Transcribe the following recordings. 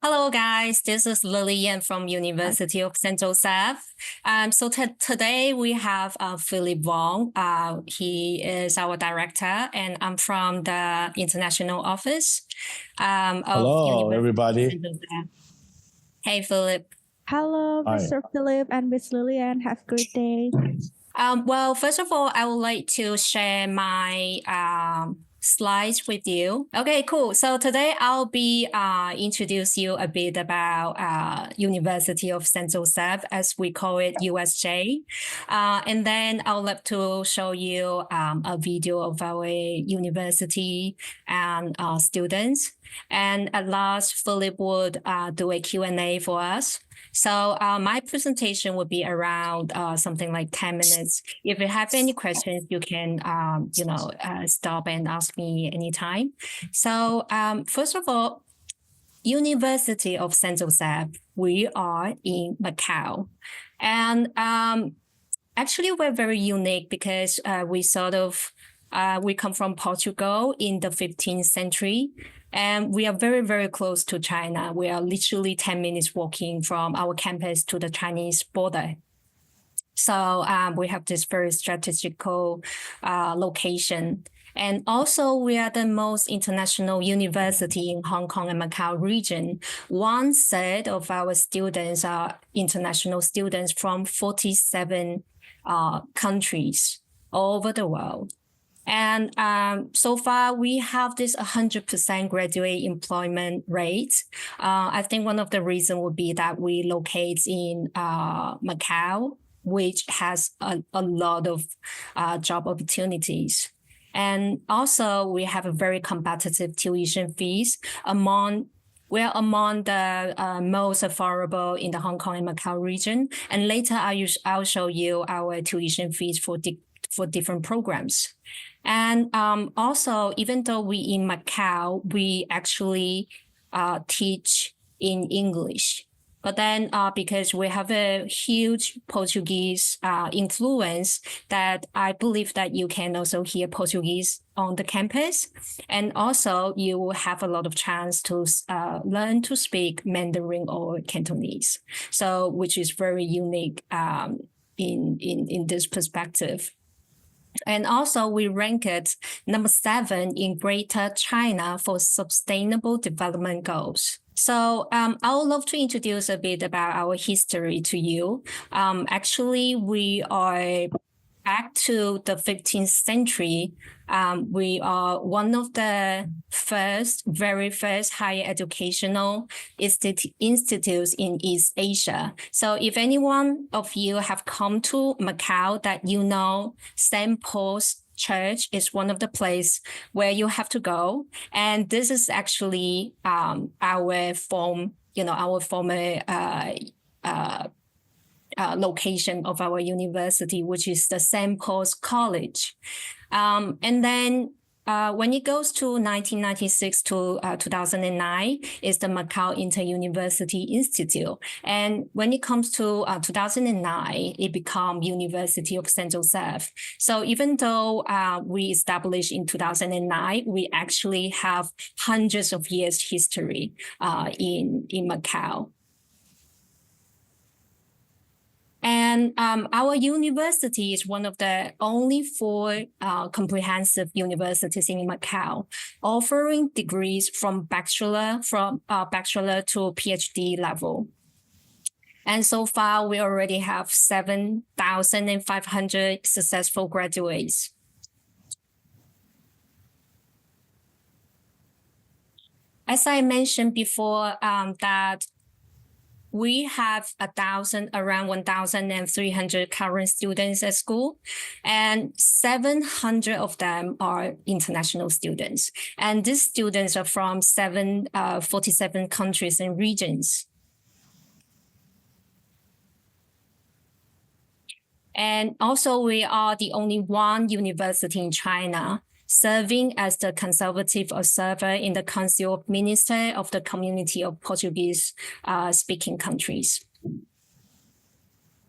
Hello, guys. This is Lillian from University of St. Joseph. Today we have Philip Wong. He is our director, and I'm from the international office of Hello, University of everybody. St. Joseph. Hey, Philip. Hello, Hi. Mr. Philip and Miss Lillian. Have a great day. Well, first of all, I would like to share my slides with you. Okay, cool. So today I'll be introduce you a bit about University of St. Joseph, as we call it, USJ. And then I'll love to show you a video of our university and students. And at last, Philip would do a Q&A for us. So my presentation would be around something like 10 minutes. If you have any questions, you can, stop and ask me anytime. So first of all, University of St. Joseph, we are in Macau. And actually, we're very unique because we come from Portugal in the 15th century, and we are very, very close to China. We are literally 10 minutes walking from our campus to the Chinese border. So we have this very strategical location. And also, we are the most international university in Hong Kong and Macau region. 1/3 of our students are international students from 47 countries all over the world. And so far, we have this 100% graduate employment rate. I think one of the reasons would be that we locate in Macau, which has a lot of job opportunities. And also, we have a very competitive tuition fees. We're among the most affordable in the Hong Kong and Macau region. And later, I'll show you our tuition fees for different programs. And also, even though we in Macau, we actually teach in English. But then because we have a huge Portuguese influence, that I believe that you can also hear Portuguese on the campus. And also you will have a lot of chance to learn to speak Mandarin or Cantonese. So which is very unique in this perspective. And also, we ranked number 7 in Greater China for Sustainable Development Goals. So I would love to introduce a bit about our history to you. Actually, we are back to the 15th century. We are one of the very first higher educational institutes in East Asia. So if any one of you have come to Macau, that you know St. Paul's Church is one of the places where you have to go. And this is actually our former location of our university, which is the St. Paul's College. And then when it goes to 1996 to 2009, is the Macau Inter-University Institute. And when it comes to 2009, it became University of St. Joseph. So even though we established in 2009, we actually have hundreds of years history in Macau. And our university is one of the only 4 comprehensive universities in Macau, offering degrees from bachelor to PhD level. And so far, we already have 7,500 successful graduates. As I mentioned before, that we have around 1,300 current students at school, and 700 of them are international students. And these students are from 47 countries and regions. And also, we are the only one university in China serving as the consultative observer in the Council of Ministers of the Community of Portuguese-speaking countries.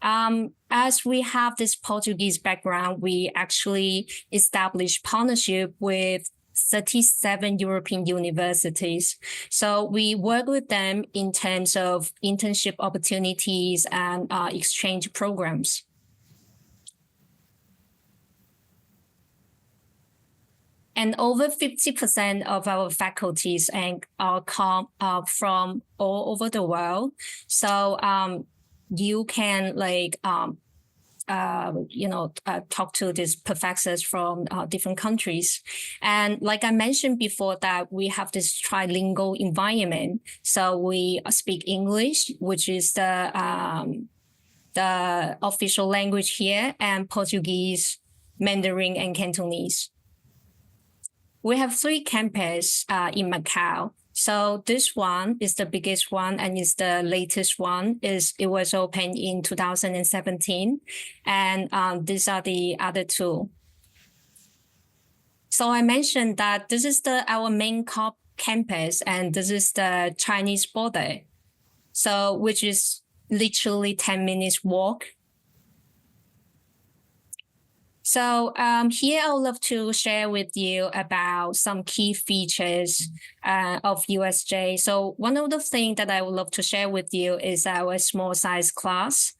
As we have this Portuguese background, we actually established partnership with 37 European universities. So we work with them in terms of internship opportunities and exchange programs. And over 50% of our faculties come from all over the world. So you can talk to these professors from different countries. And like I mentioned before, that we have this trilingual environment. So we speak English, which is the official language here, and Portuguese, Mandarin, and Cantonese. We have 3 campuses in Macau. So this one is the biggest one and is the latest one. It was opened in 2017, and these are the other 2. So I mentioned that this is our main campus, and this is the Chinese border, so which is literally 10 minutes walk. So here I would love to share with you about some key features of USJ. So one of the things that I would love to share with you is our small size class.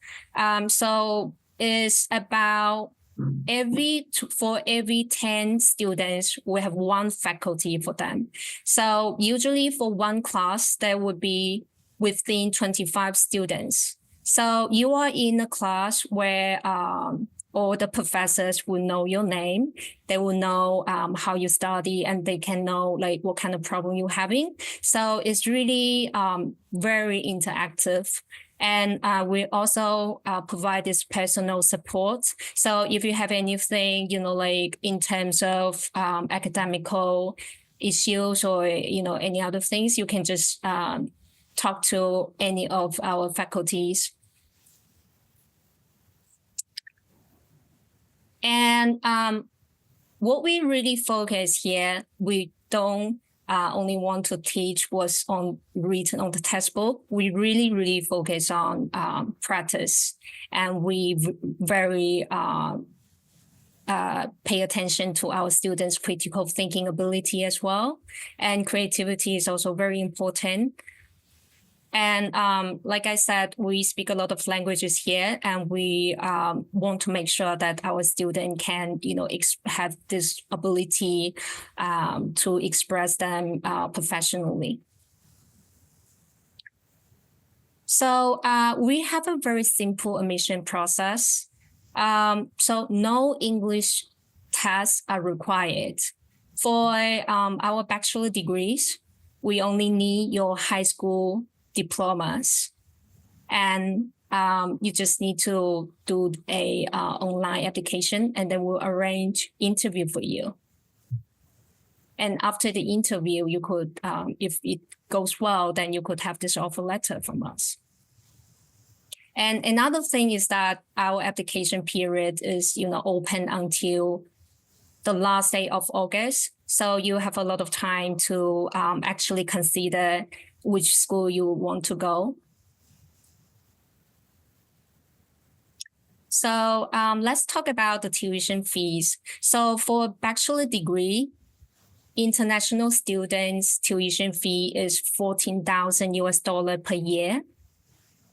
So it's about for every 10 students, we have 1 faculty for them. So usually for 1 class, there would be within 25 students. So you are in a class where all the professors will know your name. They will know how you study, and they can know what kind of problem you're having. So it's really very interactive. And we also provide this personal support. So if you have anything, in terms of academical issues or, any other things, you can just talk to any of our faculties. And what we really focus here, we don't only want to teach what's written on the textbook. We really, really focus on practice, and we very pay attention to our students' critical thinking ability as well. And creativity is also very important. And like I said, we speak a lot of languages here, and we want to make sure that our student can, have this ability to express them professionally. So we have a very simple admission process. So no English tests are required. For our bachelor degrees, we only need your high school diplomas, and you just need to do a online application, and then we'll arrange interview for you. And after the interview, you could, if it goes well, then you could have this offer letter from us. And another thing is that our application period is, open until the last day of August. So you have a lot of time to actually consider which school you want to go. So let's talk about the tuition fees. So for bachelor degree, international students' tuition fee is $14,000 per year.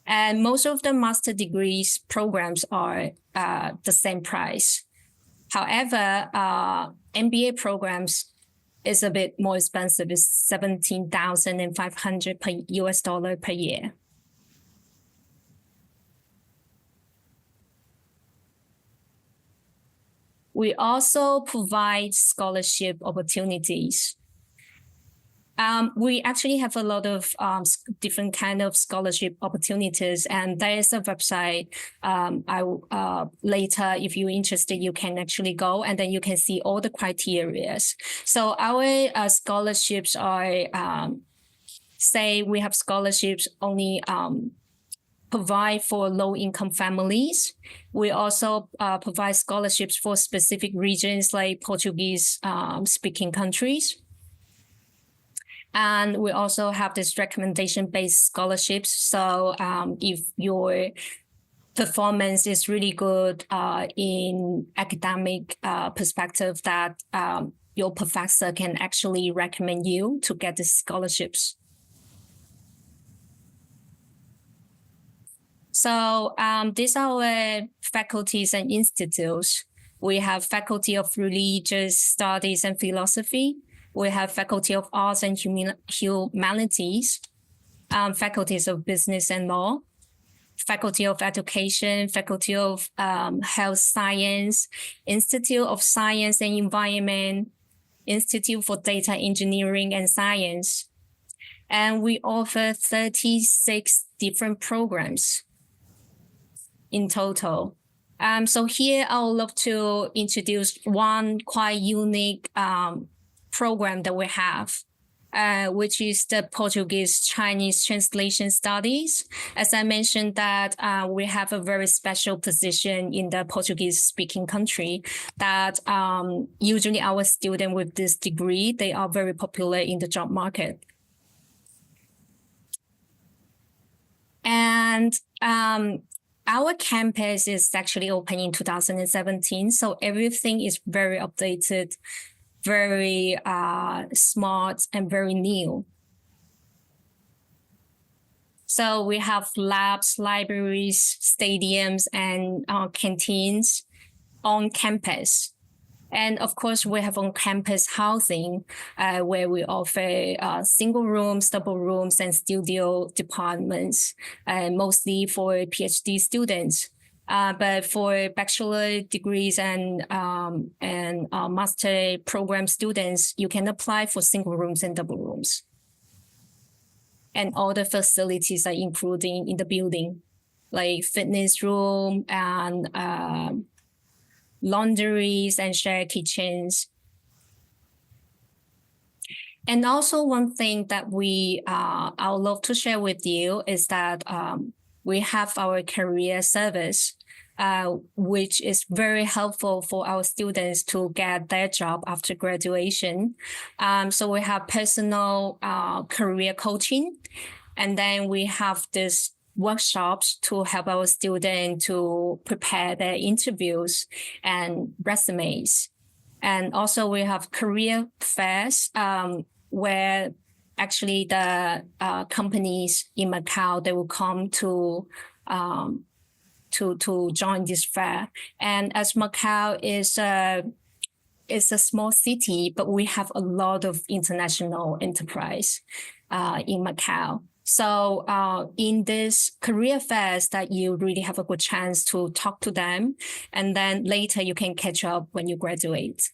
And most of the master degrees programs are the same price. However, MBA programs is a bit more expensive. It's $17,500 per year. We also provide scholarship opportunities. We actually have a lot of different kind of scholarship opportunities, and there is a website. Later, if you're interested, you can actually go, and then you can see all the criteria. So our scholarships are, say we have scholarships only provide for low-income families. We also provide scholarships for specific regions like Portuguese-speaking countries. And we also have this recommendation-based scholarships. So if your performance is really good in academic perspective, that your professor can actually recommend you to get the scholarships. So these are our faculties and institutes. We have Faculty of Religious Studies and Philosophy. We have Faculty of Arts and Humanities, Faculties of Business and Law, Faculty of Education, Faculty of Health Science, Institute of Science and Environment, Institute for Data Engineering and Science. And we offer 36 different programs in total. So here I would love to introduce one quite unique program that we have, which is the Portuguese-Chinese Translation Studies. As I mentioned that we have a very special position in the Portuguese-speaking country that usually our students with this degree, they are very popular in the job market. And our campus is actually open in 2017, so everything is very updated, very smart, and very new. So we have labs, libraries, stadiums, and canteens on campus. And of course, we have on-campus housing where we offer single rooms, double rooms, and studio departments, mostly for PhD students. But for bachelor degrees and master program students, you can apply for single rooms and double rooms. And all the facilities are included in the building, like fitness room and laundries and shared kitchens. And also one thing that I would love to share with you is that we have our career service, which is very helpful for our students to get their job after graduation. So we have personal career coaching, and then we have this workshops to help our students to prepare their interviews and resumes. And also we have career fairs where actually the companies in Macau, they will come to join this fair. And as Macau is a small city, but we have a lot of international enterprise in Macau. So in this career fairs that you really have a good chance to talk to them, and then later you can catch up when you graduate.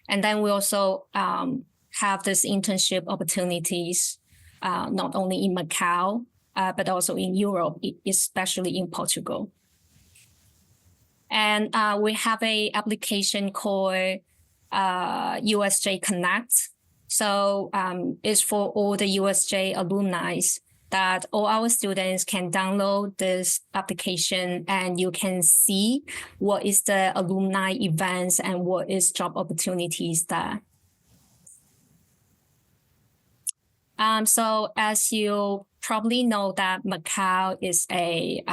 And then we also have this internship opportunities, not only in Macau, but also in Europe, especially in Portugal. And we have an application called USJ Connect. So it's for all the USJ alumni that all our students can download this application and you can see what is the alumni events and what is job opportunities there. So as you probably know that Macau is a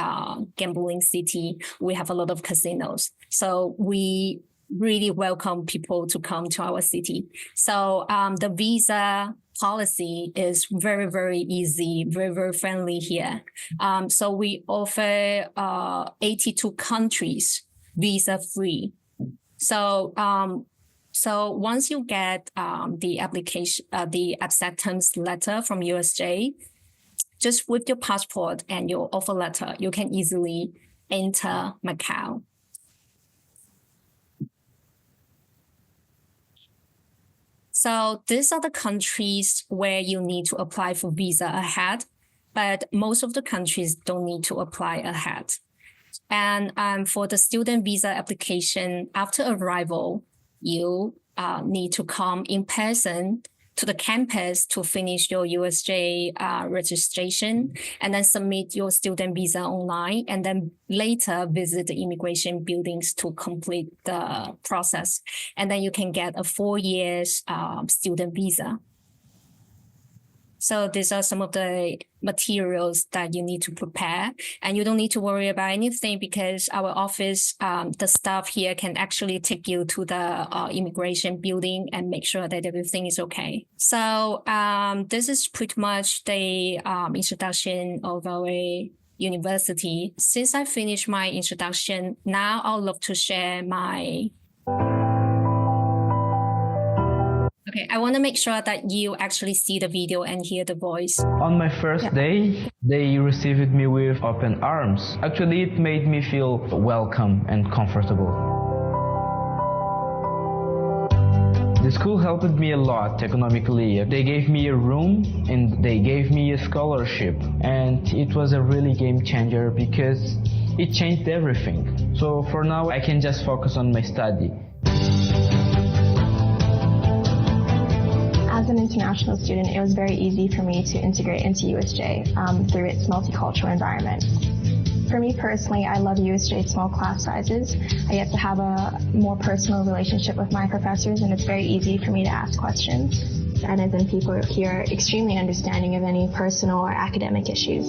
gambling city, we have a lot of casinos. So we really welcome people to come to our city. So the visa policy is very, very easy, very, very friendly here. So we offer 82 countries visa free. So once you get the application, the acceptance letter from USJ, just with your passport and your offer letter, you can easily enter Macau. So these are the countries where you need to apply for visa ahead, but most of the countries don't need to apply ahead. And for the student visa application, after arrival, you need to come in person to the campus to finish your USJ registration and then submit your student visa online and then later visit the immigration buildings to complete the process. And then you can get a 4 years student visa. So these are some of the materials that you need to prepare, and you don't need to worry about anything because our office, the staff here can actually take you to the immigration building and make sure that everything is okay. So this is pretty much the introduction of our university. Since I finished my introduction, now I'd love to share my... Okay, I want to make sure that you actually see the video and hear the voice. On my first day, they received me with open arms. Actually, it made me feel welcome and comfortable. The school helped me a lot economically. They gave me a room and they gave me a scholarship. And it was a really game changer because it changed everything. So for now, I can just focus on my study. As an international student, it was very easy for me to integrate into USJ through its multicultural environment. For me personally, I love USJ's small class sizes. I get to have a more personal relationship with my professors, and it's very easy for me to ask questions. And then people here are extremely understanding of any personal or academic issues.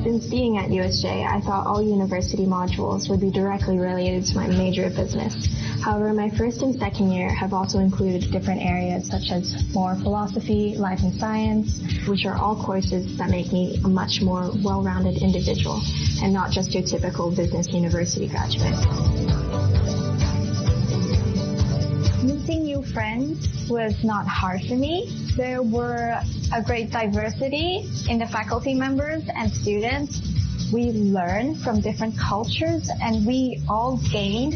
Since being at USJ, I thought all university modules would be directly related to my major of business. However, my first and second year have also included different areas such as more philosophy, life and science, which are all courses that make me a much more well-rounded individual and not just your typical business university graduate. Meeting new friends was not hard for me. There were a great diversity in the faculty members and students. We learned from different cultures and we all gained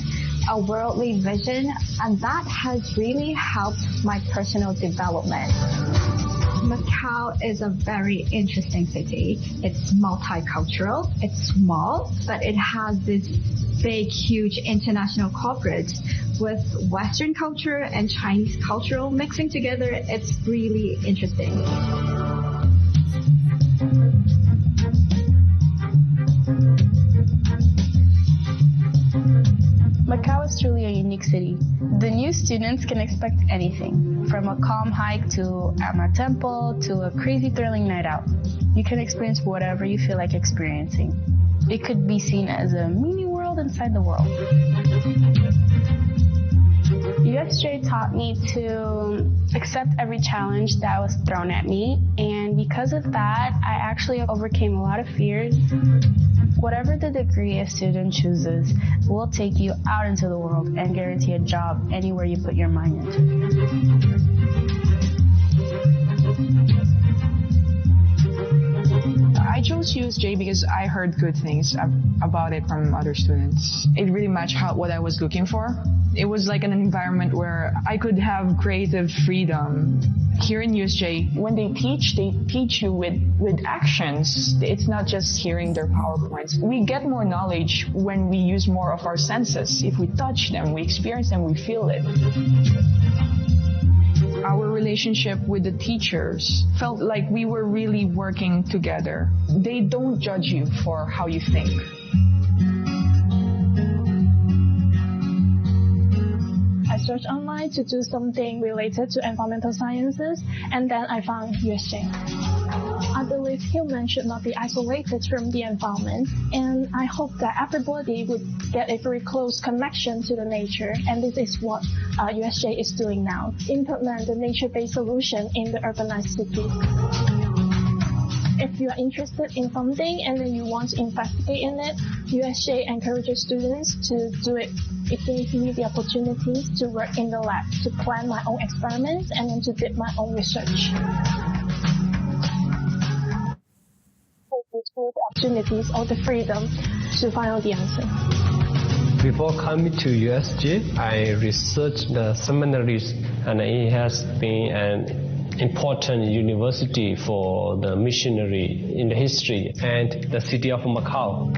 a worldly vision, and that has really helped my personal development. Macau is a very interesting city. It's multicultural, it's small, but it has this big, huge international corporate with Western culture and Chinese cultural mixing together. It's really interesting. Macau is truly a unique city. The new students can expect anything, from a calm hike to a temple to a crazy thrilling night out. You can experience whatever you feel like experiencing. It could be seen as a mini world inside the world. USJ taught me to accept every challenge that was thrown at me, and because of that, I actually overcame a lot of fears. Whatever the degree a student chooses will take you out into the world and guarantee a job anywhere you put your mind into. I chose USJ because I heard good things about it from other students. It really matched what I was looking for. It was like an environment where I could have creative freedom. Here in USJ, when they teach you with actions. It's not just hearing their PowerPoints. We get more knowledge when we use more of our senses. If we touch them, we experience them, we feel it. Our relationship with the teachers felt like we were really working together. They don't judge you for how you think. I searched online to do something related to environmental sciences, and then I found USJ. I believe humans should not be isolated from the environment, and I hope that everybody would get a very close connection to the nature, and this is what USJ is doing now. Implement the nature-based solution in the urbanized cities. If you are interested in something and then you want to investigate in it, USJ encourages students to do it. It gives me the opportunities to work in the lab, to plan my own experiments, and then to do my own research. The opportunities or the freedom to find out the answer. Before coming to USJ, I researched the seminaries, and it has been an important university for the missionary in the history and the city of Macau.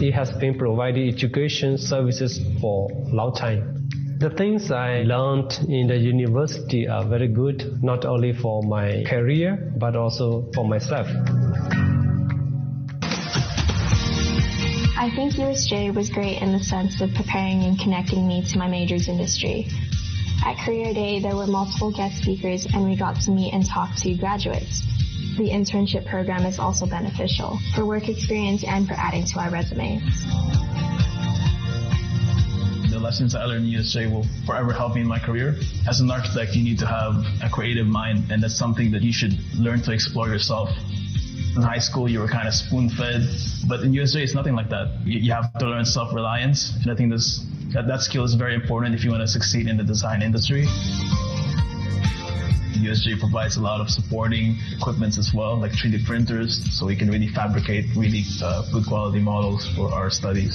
It has been providing education services for a long time. The things I learned in the university are very good, not only for my career, but also for myself. I think USJ was great in the sense of preparing and connecting me to my major's industry. At Career Day, there were multiple guest speakers and we got to meet and talk to graduates. The internship program is also beneficial for work experience and for adding to our resumes. The lessons I learned in USJ will forever help me in my career. As an architect, you need to have a creative mind, and that's something that you should learn to explore yourself. In high school, you were kind of spoon-fed, but in USJ, it's nothing like that. You have to learn self-reliance, and I think that skill is very important if you want to succeed in the design industry. USJ provides a lot of supporting equipments as well, like 3D printers, so we can really fabricate really good quality models for our studies.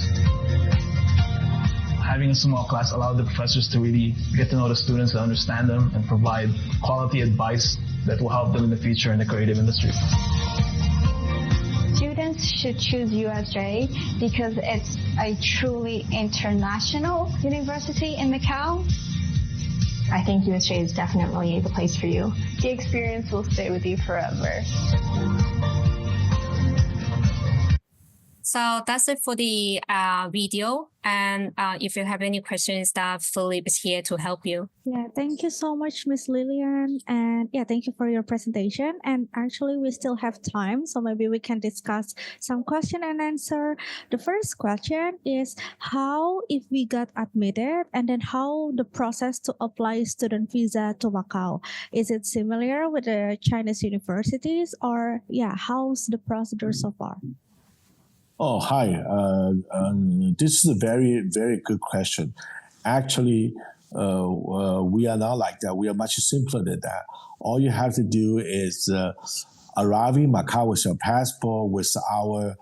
Having a small class allowed the professors to really get to know the students and understand them and provide quality advice that will help them in the future in the creative industry. Students should choose USJ because it's a truly international university in Macau. I think USJ is definitely the place for you. The experience will stay with you forever. So that's it for the video. And if you have any questions, Philip is here to help you. Yeah, thank you so much, Miss Lillian. And yeah, thank you for your presentation. And actually, we still have time, so maybe we can discuss some question and answer. The first question is how if we got admitted, and then how the process to apply student visa to Macau? Is it similar with the Chinese universities, or yeah, how's the procedure so far? Oh, hi. This is a very, very good question. Actually, we are not like that. We are much simpler than that. All you have to do is arrive in Macau with your passport, with our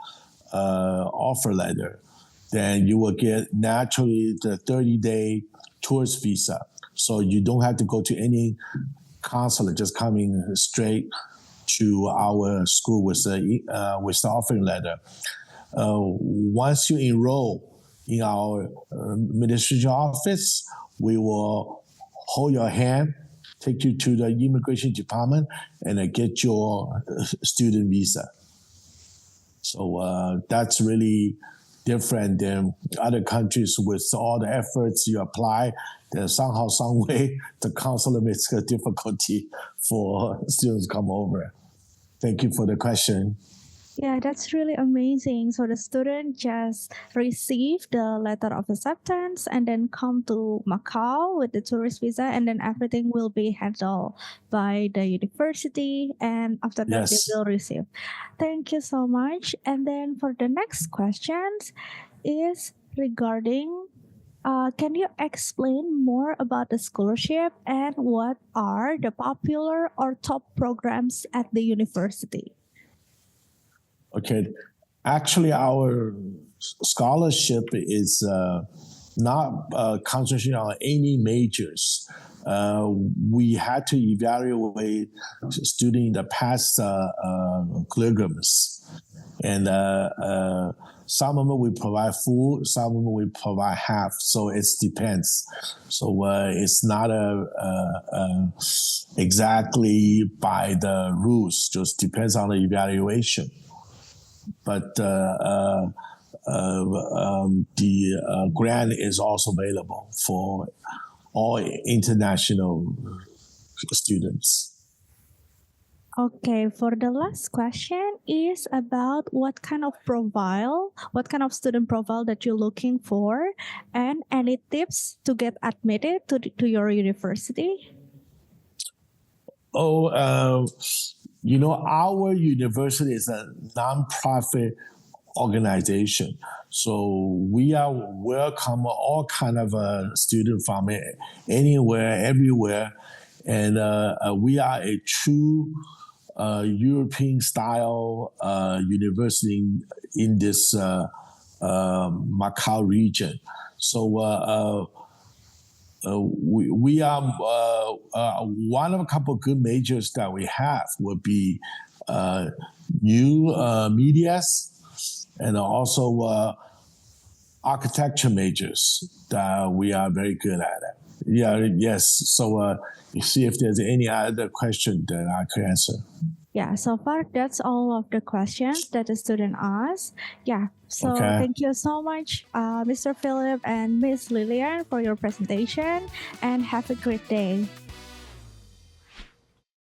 offer letter. Then you will get naturally the 30-day tourist visa. So you don't have to go to any consulate, just coming straight to our school with the offering letter. Once you enroll in our administration office, we will hold your hand, take you to the immigration department, and get your student visa. So that's really different than other countries with all the efforts you apply. Then somehow, some way, the consulate makes a difficulty for students to come over. Thank you for the question. Yeah, that's really amazing. So the student just receive the letter of acceptance and then come to Macau with the tourist visa, and then everything will be handled by the university, and after that they will receive. Thank you so much. And then for the next questions is regarding can you explain more about the scholarship and what are the popular or top programs at the university? Okay, actually, our scholarship is not concentrating on any majors. We had to evaluate students in the past curriculums, and some of them we provide full, some of them we provide half. So it depends. So it's not exactly by the rules. Just depends on the evaluation. But the grant is also available for all international students. Okay, for the last question is about what kind of student profile that you're looking for, and any tips to get admitted to your university? Our university is a nonprofit organization. So we are welcome all kind of students from anywhere, everywhere. And we are a true European style university in this Macau region. So we are one of a couple of good majors that we have would be new medias and also architecture majors that we are very good at it. Yeah, yes. So you see if there's any other question that I could answer. Yeah, so far that's all of the questions that the student asked. Yeah, so Okay. thank you so much, Mr. Philip and Miss Lillian, for your presentation, and have a great day.